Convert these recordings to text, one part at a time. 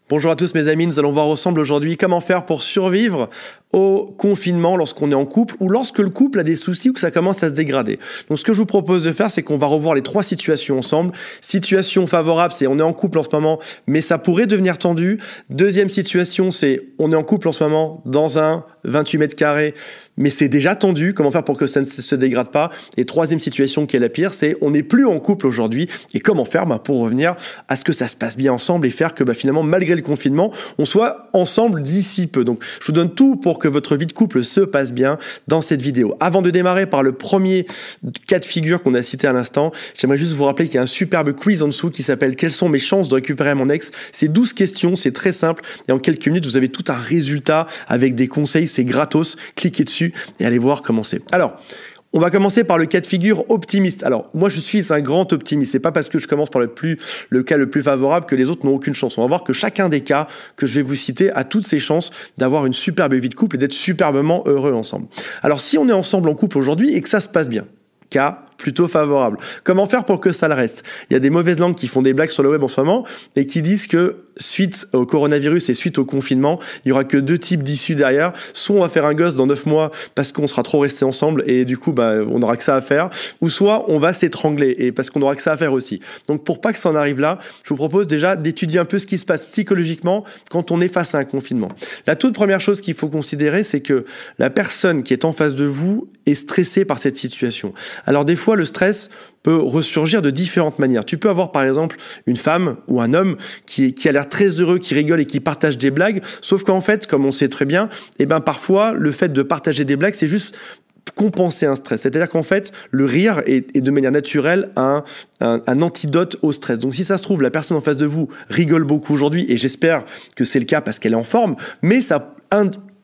Bonjour à tous mes amis, nous allons voir ensemble aujourd'hui comment faire pour survivre au confinement lorsqu'on est en couple ou lorsque le couple a des soucis ou que ça commence à se dégrader. Donc ce que je vous propose de faire, c'est qu'on va revoir les 3 situations ensemble. Situation favorable, c'est on est en couple en ce moment, mais ça pourrait devenir tendu. Deuxième situation, c'est on est en couple en ce moment dans un 28 mètres carrés, mais c'est déjà tendu. Comment faire pour que ça ne se dégrade pas? Et troisième situation qui est la pire, c'est on n'est plus en couple aujourd'hui. Et comment faire pour revenir à ce que ça se passe bien ensemble et faire que finalement, malgré le confinement, on soit ensemble d'ici peu. Donc je vous donne tout pour que votre vie de couple se passe bien dans cette vidéo. Avant de démarrer par le premier cas de figure qu'on a cité à l'instant, j'aimerais juste vous rappeler qu'il y a un superbe quiz en dessous qui s'appelle « Quelles sont mes chances de récupérer mon ex ?» C'est 12 questions, c'est très simple. Et en quelques minutes, vous avez tout un résultat avec des conseils. C'est gratos. Cliquez dessus et allez voir comment c'est. Alors, on va commencer par le cas de figure optimiste. Alors, moi, je suis un grand optimiste. C'est pas parce que je commence par le cas le plus favorable que les autres n'ont aucune chance. On va voir que chacun des cas que je vais vous citer a toutes ses chances d'avoir une superbe vie de couple et d'être superbement heureux ensemble. Alors, si on est ensemble en couple aujourd'hui et que ça se passe bien, cas plutôt favorable. Comment faire pour que ça le reste? Il y a des mauvaises langues qui font des blagues sur le web en ce moment et qui disent que suite au coronavirus et suite au confinement, il y aura que 2 types d'issues derrière. Soit on va faire un gosse dans 9 mois parce qu'on sera trop restés ensemble et du coup, on n'aura que ça à faire. Ou soit on va s'étrangler et parce qu'on n'aura que ça à faire aussi. Donc pour pas que ça en arrive là, je vous propose déjà d'étudier un peu ce qui se passe psychologiquement quand on est face à un confinement. La toute première chose qu'il faut considérer, c'est que la personne qui est en face de vous est stressée par cette situation. Alors des fois, le stress peut ressurgir de différentes manières. Tu peux avoir par exemple une femme ou un homme qui a l'air très heureux, qui rigole et qui partage des blagues, sauf qu'en fait, comme on sait très bien, parfois le fait de partager des blagues, c'est juste compenser un stress. C'est-à-dire qu'en fait, le rire est de manière naturelle un antidote au stress. Donc si ça se trouve, la personne en face de vous rigole beaucoup aujourd'hui, et j'espère que c'est le cas parce qu'elle est en forme, mais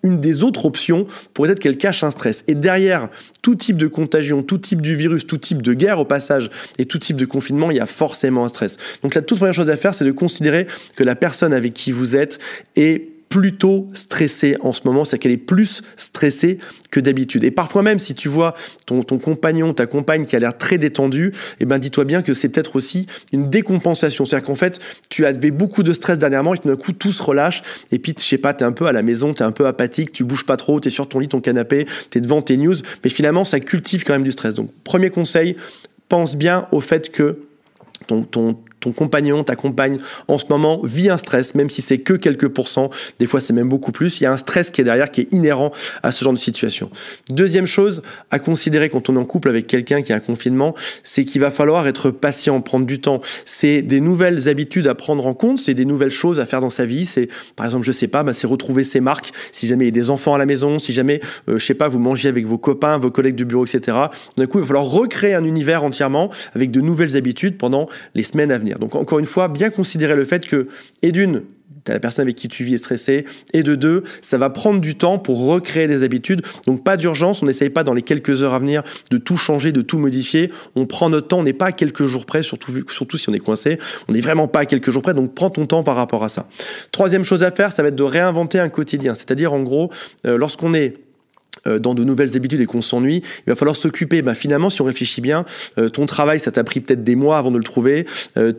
une des autres options pourrait être qu'elle cache un stress. Et derrière tout type de contagion, tout type du virus, tout type de guerre au passage et tout type de confinement, il y a forcément un stress. Donc la toute première chose à faire, c'est de considérer que la personne avec qui vous êtes est plutôt stressée en ce moment, c'est qu'elle est plus stressée que d'habitude. Et parfois même, si tu vois ton compagnon, ta compagne qui a l'air très détendue, dis-toi bien que c'est peut-être aussi une décompensation. C'est-à-dire qu'en fait, tu avais beaucoup de stress dernièrement et tout d'un coup, tout se relâche. Et puis, je sais pas, t'es un peu à la maison, t'es un peu apathique, tu bouges pas trop, t'es sur ton lit, ton canapé, t'es devant tes news. Mais finalement, ça cultive quand même du stress. Donc, premier conseil, pense bien au fait que ton compagnon, ta compagne, en ce moment, vit un stress, même si c'est que quelques pourcents, des fois c'est même beaucoup plus, il y a un stress qui est derrière, qui est inhérent à ce genre de situation. Deuxième chose à considérer quand on est en couple avec quelqu'un qui a un confinement, c'est qu'il va falloir être patient, prendre du temps. C'est des nouvelles habitudes à prendre en compte, c'est des nouvelles choses à faire dans sa vie, c'est, par exemple, je sais pas, c'est retrouver ses marques, si jamais il y a des enfants à la maison, si jamais, vous mangez avec vos copains, vos collègues du bureau, etc. D'un coup, il va falloir recréer un univers entièrement avec de nouvelles habitudes pendant les semaines à venir. Donc encore une fois, bien considérer le fait que, et d'une, la personne avec qui tu vis est stressée, et de 2, ça va prendre du temps pour recréer des habitudes. Donc pas d'urgence, on n'essaye pas dans les quelques heures à venir de tout changer, de tout modifier. On prend notre temps, on n'est pas à quelques jours près, surtout si on est coincé. On n'est vraiment pas à quelques jours près, donc prends ton temps par rapport à ça. Troisième chose à faire, ça va être de réinventer un quotidien. C'est-à-dire en gros, lorsqu'on est dans de nouvelles habitudes et qu'on s'ennuie, il va falloir s'occuper. Finalement, si on réfléchit bien, ton travail, ça t'a pris peut-être des mois avant de le trouver.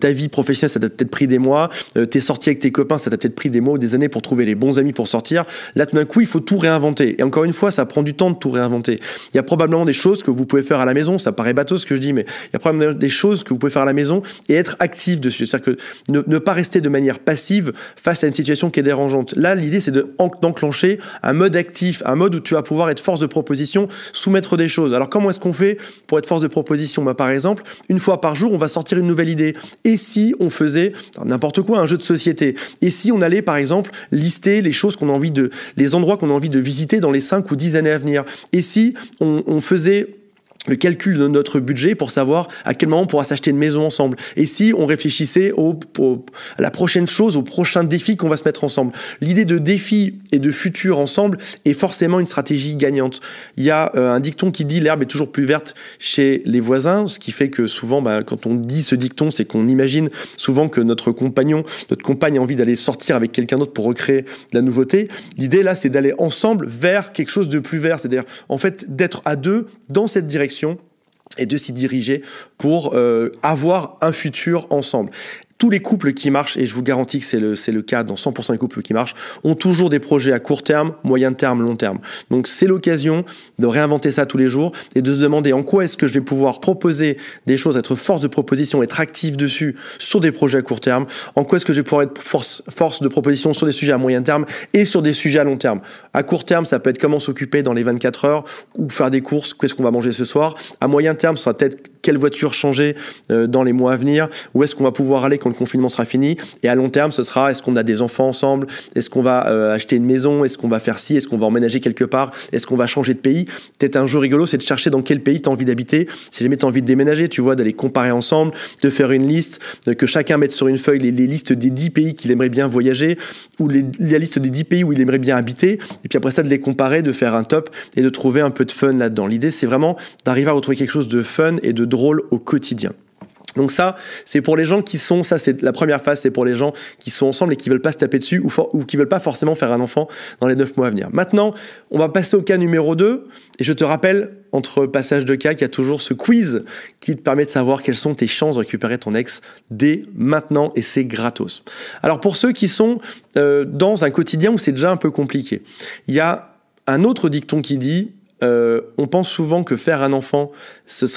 Ta vie professionnelle, ça t'a peut-être pris des mois. Tes sorties avec tes copains, ça t'a peut-être pris des mois ou des années pour trouver les bons amis pour sortir. Là, tout d'un coup, il faut tout réinventer. Et encore une fois, ça prend du temps de tout réinventer. Il y a probablement des choses que vous pouvez faire à la maison. Ça paraît bateau ce que je dis, mais il y a probablement des choses que vous pouvez faire à la maison et être actif dessus. C'est-à-dire que ne pas rester de manière passive face à une situation qui est dérangeante. Là, l'idée, c'est d'enclencher un mode actif, un mode où tu vas pouvoir être force de proposition, soumettre des choses. Alors comment est-ce qu'on fait pour être force de proposition? Par exemple, une fois par jour, on va sortir une nouvelle idée. Et si on faisait n'importe quoi, un jeu de société? Et si on allait par exemple lister les choses les endroits qu'on a envie de visiter dans les 5 ou 10 années à venir? Et si on faisait le calcul de notre budget pour savoir à quel moment on pourra s'acheter une maison ensemble? Et si on réfléchissait à la prochaine chose, au prochain défi qu'on va se mettre ensemble? L'idée de défi et de futur ensemble est forcément une stratégie gagnante. Il y a un dicton qui dit « l'herbe est toujours plus verte chez les voisins », ce qui fait que souvent, quand on dit ce dicton, c'est qu'on imagine souvent que notre compagne a envie d'aller sortir avec quelqu'un d'autre pour recréer de la nouveauté. L'idée là, c'est d'aller ensemble vers quelque chose de plus vert, c'est-à-dire en fait d'être à 2 dans cette direction et de s'y diriger pour avoir un futur ensemble. tous les couples qui marchent, et je vous garantis que c'est le cas dans 100% des couples qui marchent, ont toujours des projets à court terme, moyen terme, long terme. Donc c'est l'occasion de réinventer ça tous les jours et de se demander en quoi est-ce que je vais pouvoir proposer des choses, être force de proposition, être actif dessus sur des projets à court terme, en quoi est-ce que je vais pouvoir être force de proposition sur des sujets à moyen terme et sur des sujets à long terme. À court terme, ça peut être comment s'occuper dans les 24 heures ou faire des courses, qu'est-ce qu'on va manger ce soir. À moyen terme, ce sera peut-être quelle voiture changer dans les mois à venir, où est-ce qu'on va pouvoir aller quand le confinement sera fini. Et à long terme, ce sera est-ce qu'on a des enfants ensemble, est-ce qu'on va acheter une maison, est-ce qu'on va faire ci, est-ce qu'on va emménager quelque part, est-ce qu'on va changer de pays. Peut-être un jeu rigolo, c'est de chercher dans quel pays tu as envie d'habiter. Si jamais tu as envie de déménager, tu vois, d'aller comparer ensemble, de faire une liste, que chacun mette sur une feuille les listes des 10 pays qu'il aimerait bien voyager, ou la liste des 10 pays où il aimerait bien habiter, et puis après ça, de les comparer, de faire un top et de trouver un peu de fun là-dedans. L'idée, c'est vraiment d'arriver à retrouver quelque chose de fun et de drôle au quotidien. Donc ça, c'est pour les gens qui sont, ça c'est la première phase, c'est pour les gens qui sont ensemble et qui veulent pas se taper dessus ou qui veulent pas forcément faire un enfant dans les 9 mois à venir. Maintenant, on va passer au cas numéro 2 et je te rappelle, entre passage de cas, qu'il y a toujours ce quiz qui te permet de savoir quelles sont tes chances de récupérer ton ex dès maintenant et c'est gratos. Alors pour ceux qui sont dans un quotidien où c'est déjà un peu compliqué, il y a un autre dicton qui dit on pense souvent que faire un enfant, ça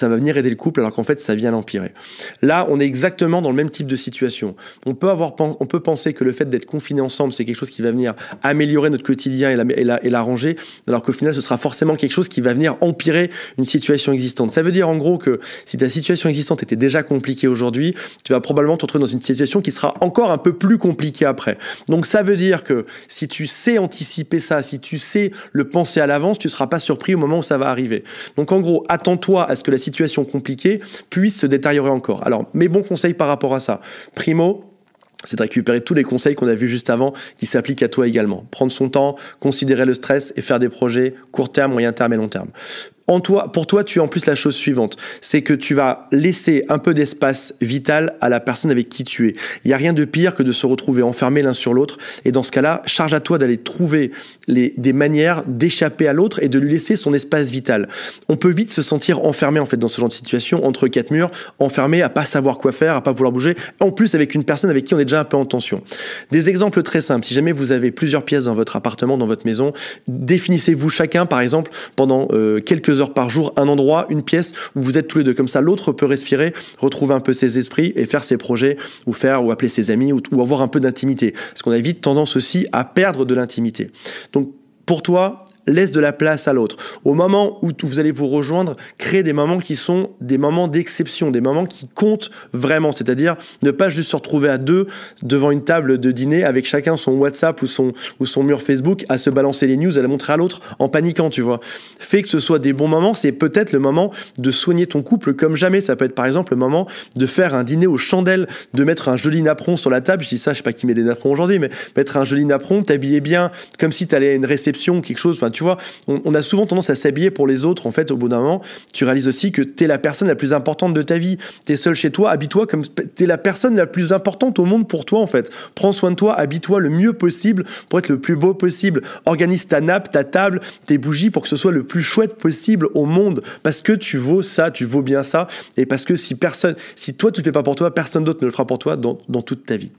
va venir aider le couple, alors qu'en fait, ça vient l'empirer. Là, on est exactement dans le même type de situation. On peut penser que le fait d'être confinés ensemble, c'est quelque chose qui va venir améliorer notre quotidien et l'arranger, alors qu'au final, ce sera forcément quelque chose qui va venir empirer une situation existante. Ça veut dire en gros que si ta situation existante était déjà compliquée aujourd'hui, tu vas probablement te retrouver dans une situation qui sera encore un peu plus compliquée après. Donc ça veut dire que si tu sais anticiper ça, si tu sais le penser à l'avance, tu seras pas surpris au moment où ça va arriver. Donc en gros, attends-toi à ce que la situation compliquée puisse se détériorer encore. Alors, mes bons conseils par rapport à ça. Primo, c'est de récupérer tous les conseils qu'on a vus juste avant qui s'appliquent à toi également. Prendre son temps, considérer le stress et faire des projets court terme, moyen terme et long terme. Pour toi, tu as en plus la chose suivante, c'est que tu vas laisser un peu d'espace vital à la personne avec qui tu es. Il n'y a rien de pire que de se retrouver enfermés l'un sur l'autre. Et dans ce cas-là, charge à toi d'aller trouver des manières d'échapper à l'autre et de lui laisser son espace vital. On peut vite se sentir enfermé en fait dans ce genre de situation, entre quatre murs, enfermé à pas savoir quoi faire, à pas vouloir bouger. En plus, avec une personne avec qui on est déjà un peu en tension. Des exemples très simples. Si jamais vous avez plusieurs pièces dans votre appartement, dans votre maison, définissez-vous chacun, par exemple, pendant quelques heures par jour, un endroit, une pièce où vous êtes tous les deux. Comme ça, l'autre peut respirer, retrouver un peu ses esprits et faire ses projets ou appeler ses amis ou avoir un peu d'intimité. Parce qu'on a vite tendance aussi à perdre de l'intimité. Donc, pour toi, laisse de la place à l'autre. Au moment où vous allez vous rejoindre, créez des moments qui sont des moments d'exception, des moments qui comptent vraiment. C'est-à-dire ne pas juste se retrouver à deux devant une table de dîner avec chacun son WhatsApp ou son mur Facebook à se balancer les news, à la montrer à l'autre en paniquant, tu vois. Fais que ce soit des bons moments. C'est peut-être le moment de soigner ton couple comme jamais. Ça peut être par exemple le moment de faire un dîner aux chandelles, de mettre un joli napperon sur la table. Je dis ça, je sais pas qui met des napperons aujourd'hui, mais mettre un joli napperon, t'habiller bien, comme si t'allais à une réception ou quelque chose. Enfin, tu vois, on a souvent tendance à s'habiller pour les autres. En fait, au bout d'un moment, tu réalises aussi que t'es la personne la plus importante de ta vie. T'es seul chez toi, habille-toi comme t'es la personne la plus importante au monde pour toi, en fait. Prends soin de toi, habille-toi le mieux possible pour être le plus beau possible. Organise ta nappe, ta table, tes bougies pour que ce soit le plus chouette possible au monde. Parce que tu vaux ça, tu vaux bien ça. Et parce que si toi tu le fais pas pour toi, personne d'autre ne le fera pour toi dans toute ta vie.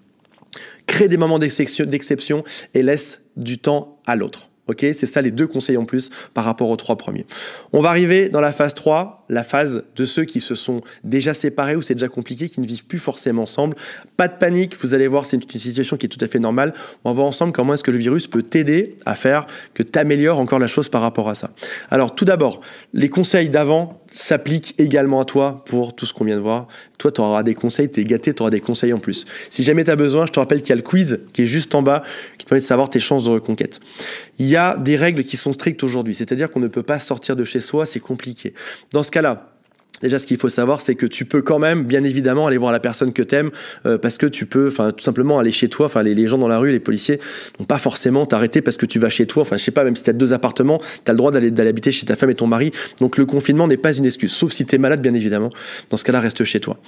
Crée des moments d'exception et laisse du temps à l'autre. Ok, c'est ça les deux conseils en plus par rapport aux 3 premiers. On va arriver dans la phase 3, la phase de ceux qui se sont déjà séparés ou c'est déjà compliqué, qui ne vivent plus forcément ensemble. Pas de panique, vous allez voir, c'est une situation qui est tout à fait normale. On va voir ensemble comment est-ce que le virus peut t'aider à faire que tu améliores encore la chose par rapport à ça. Alors tout d'abord, les conseils d'avant s'appliquent également à toi pour tout ce qu'on vient de voir. Toi, tu auras des conseils, tu es gâté, tu auras des conseils en plus. Si jamais tu as besoin, je te rappelle qu'il y a le quiz qui est juste en bas, qui te permet de savoir tes chances de reconquête. Il y a des règles qui sont strictes aujourd'hui, c'est-à-dire qu'on ne peut pas sortir de chez soi, c'est compliqué. Dans ce cas-là, déjà, ce qu'il faut savoir, c'est que tu peux quand même, bien évidemment, aller voir la personne que t'aimes, parce que tu peux, tout simplement aller chez toi. Enfin, les gens dans la rue, les policiers, n'ont pas forcément t'arrêter parce que tu vas chez toi. Enfin, je sais pas, même si t'as 2 appartements, t'as le droit d'aller habiter chez ta femme et ton mari. Donc, le confinement n'est pas une excuse, sauf si t'es malade, bien évidemment. Dans ce cas-là, reste chez toi.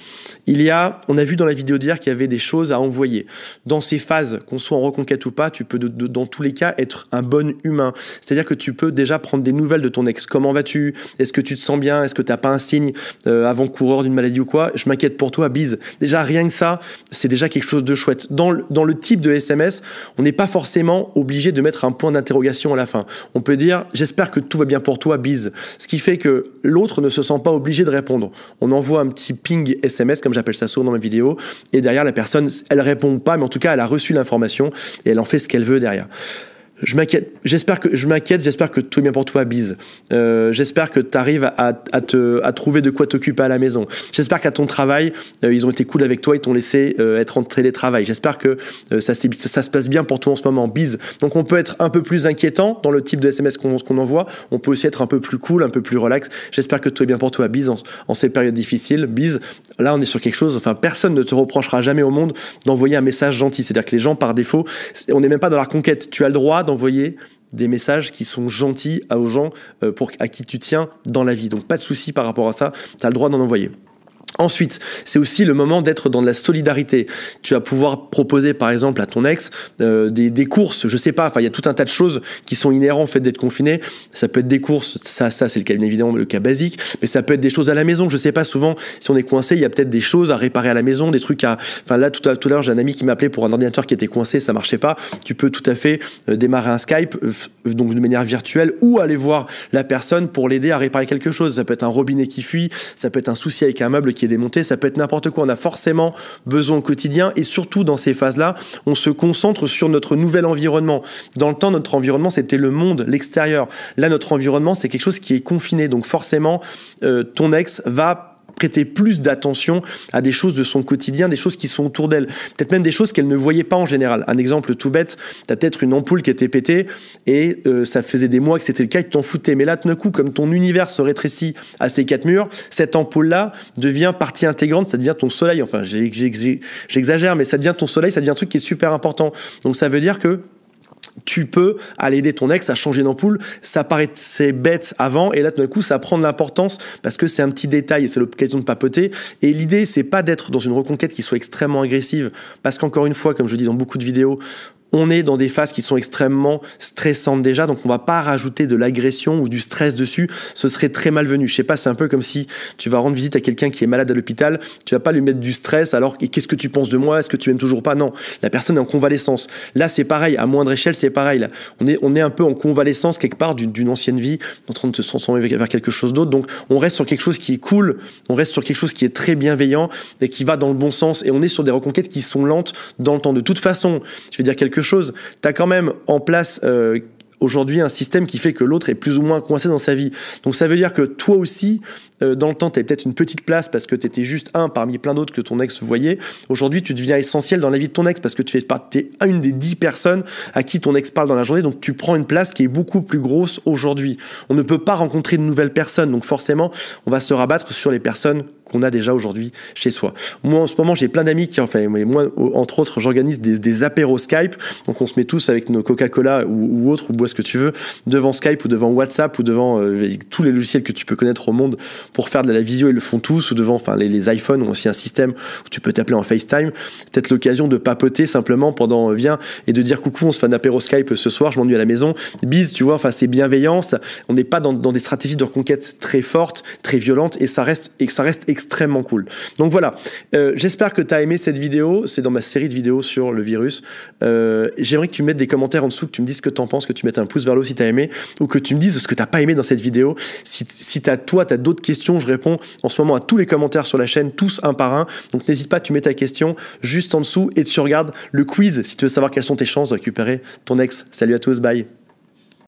On a vu dans la vidéo d'hier qu'il y avait des choses à envoyer. Dans ces phases, qu'on soit en reconquête ou pas, tu peux, dans tous les cas, être un bon humain. C'est-à-dire que tu peux déjà prendre des nouvelles de ton ex. Comment vas-tu? Est-ce que tu te sens bien? Est-ce que t'as pas un signe? avant-coureur d'une maladie ou quoi, je m'inquiète pour toi, bise. Déjà, rien que ça, c'est déjà quelque chose de chouette. Dans le type de SMS, on n'est pas forcément obligé de mettre un point d'interrogation à la fin. On peut dire, j'espère que tout va bien pour toi, bise. Ce qui fait que l'autre ne se sent pas obligé de répondre. On envoie un petit ping SMS, comme j'appelle ça souvent dans ma vidéo, et derrière, la personne, elle répond pas, mais en tout cas, elle a reçu l'information et elle en fait ce qu'elle veut derrière. J'espère que tout est bien pour toi, bise. J'espère que tu arrives à trouver de quoi t'occuper à la maison. J'espère qu'à ton travail, ils ont été cool avec toi, ils t'ont laissé être en télétravail. J'espère que ça se passe bien pour toi en ce moment, bise. Donc on peut être un peu plus inquiétant dans le type de SMS qu'on envoie. On peut aussi être un peu plus cool, un peu plus relax. J'espère que tout est bien pour toi, bise, en ces périodes difficiles, bise. Là, on est sur quelque chose, enfin, personne ne te reprochera jamais au monde d'envoyer un message gentil. C'est-à-dire que les gens, par défaut, on n'est même pas dans la reconquête. Tu as le droit d'envoyer des messages qui sont gentils aux gens à qui tu tiens dans la vie. Donc pas de souci par rapport à ça, tu as le droit d'en envoyer. Ensuite, c'est aussi le moment d'être dans de la solidarité. Tu vas pouvoir proposer, par exemple, à ton ex des courses, je sais pas, enfin, il y a tout un tas de choses qui sont inhérentes au fait d'être confiné. Ça peut être des courses, ça c'est le cas, bien évidemment, le cas basique, mais ça peut être des choses à la maison. Je sais pas, souvent, si on est coincé, il y a peut-être des choses à réparer à la maison, des trucs enfin là, tout à l'heure, j'ai un ami qui m'appelait pour un ordinateur qui était coincé, ça marchait pas. Tu peux tout à fait démarrer un Skype, donc de manière virtuelle, ou aller voir la personne pour l'aider à réparer quelque chose. Ça peut être un robinet qui fuit, ça peut être un souci avec un meuble qui est démonté, ça peut être n'importe quoi. On a forcément besoin au quotidien et surtout dans ces phases-là, on se concentre sur notre nouvel environnement. Dans le temps, notre environnement, c'était le monde, l'extérieur. Là, notre environnement, c'est quelque chose qui est confiné. Donc forcément, ton ex va prêter plus d'attention à des choses de son quotidien, des choses qui sont autour d'elle. Peut-être même des choses qu'elle ne voyait pas en général. Un exemple tout bête, tu as peut-être une ampoule qui était pétée et ça faisait des mois que c'était le cas et que tu t'en foutais. Mais là, tout d'un coup, comme ton univers se rétrécit à ces quatre murs, cette ampoule-là devient partie intégrante, ça devient ton soleil. Enfin, j'exagère, mais ça devient ton soleil, ça devient un truc qui est super important. Donc ça veut dire que tu peux aller aider ton ex à changer d'ampoule. Ça paraissait bête avant et là tout d'un coup ça prend de l'importance parce que c'est un petit détail et c'est l'occasion de papoter. Et l'idée c'est pas d'être dans une reconquête qui soit extrêmement agressive parce qu'encore une fois, comme je dis dans beaucoup de vidéos, on est dans des phases qui sont extrêmement stressantes déjà, donc on va pas rajouter de l'agression ou du stress dessus, ce serait très malvenu. Je sais pas, c'est un peu comme si tu vas rendre visite à quelqu'un qui est malade à l'hôpital, tu vas pas lui mettre du stress alors qu'est-ce que tu penses de moi, est-ce que tu m'aimes toujours pas? Non, la personne est en convalescence. Là c'est pareil, à moindre échelle c'est pareil. Là. On est un peu en convalescence quelque part d'une ancienne vie, en train de se transformer vers quelque chose d'autre, donc on reste sur quelque chose qui est cool, on reste sur quelque chose qui est très bienveillant et qui va dans le bon sens et on est sur des reconquêtes qui sont lentes dans le temps. De toute façon, je vais dire quelque chose, tu as quand même en place aujourd'hui un système qui fait que l'autre est plus ou moins coincé dans sa vie. Donc ça veut dire que toi aussi, dans le temps, tu as peut-être une petite place parce que tu étais juste un parmi plein d'autres que ton ex voyait. Aujourd'hui, tu deviens essentiel dans la vie de ton ex parce que tu es une des 10 personnes à qui ton ex parle dans la journée. Donc tu prends une place qui est beaucoup plus grosse aujourd'hui. On ne peut pas rencontrer de nouvelles personnes. Donc forcément, on va se rabattre sur les personnes qu'on a déjà aujourd'hui chez soi. Moi, en ce moment, j'ai plein d'amis moi, entre autres, j'organise des apéros Skype. Donc, on se met tous avec nos Coca-Cola ou autres, ou bois ce que tu veux, devant Skype ou devant WhatsApp ou devant tous les logiciels que tu peux connaître au monde pour faire de la vidéo, ils le font tous, ou devant, les iPhones ont aussi un système où tu peux t'appeler en FaceTime. Peut-être l'occasion de papoter simplement pendant, viens, et de dire coucou, on se fait un apéro Skype ce soir, je m'ennuie à la maison. Bise, tu vois, c'est bienveillant. On n'est pas dans des stratégies de reconquête très fortes, très violentes, et ça reste extrêmement cool. Donc voilà, j'espère que tu as aimé cette vidéo, c'est dans ma série de vidéos sur le virus. J'aimerais que tu mettes des commentaires en dessous, que tu me dises ce que tu en penses, que tu mettes un pouce vers le haut si tu as aimé, ou que tu me dises ce que tu n'as pas aimé dans cette vidéo. Si tu as d'autres questions, je réponds en ce moment à tous les commentaires sur la chaîne, tous un par un, donc n'hésite pas, tu mets ta question juste en dessous et tu regardes le quiz si tu veux savoir quelles sont tes chances de récupérer ton ex. Salut à tous, bye.